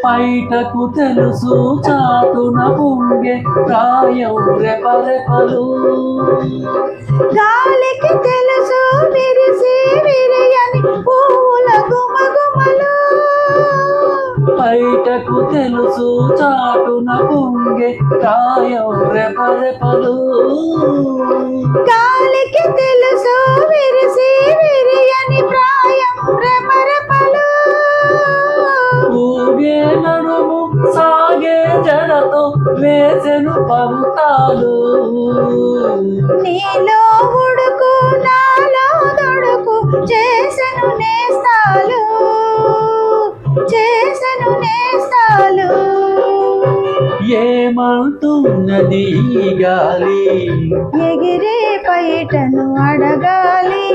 బయటకు తెలుసు చాటున పొంగే ప్రాయం రెపరెపలు. గాలికి తెలుసు విరిసి విరియని పూల గుమగుమలు. బయటకు తెలుసు చాటున పొంగే ప్రాయం రెపరెపలు. గాలికి తెలుసు విరిసి విరియని ప్రాయం రెపరెపలు. ఊగే నడుము సాగే జడతో వేసెను పంతాలు. నీలో ఉడుకు నాలో దొడుకు చేసెను నేస్తాలు, చేసెను నేస్తాలు. ఏమంటున్నది గాలి ఎగిరే పైటను అడగాలి.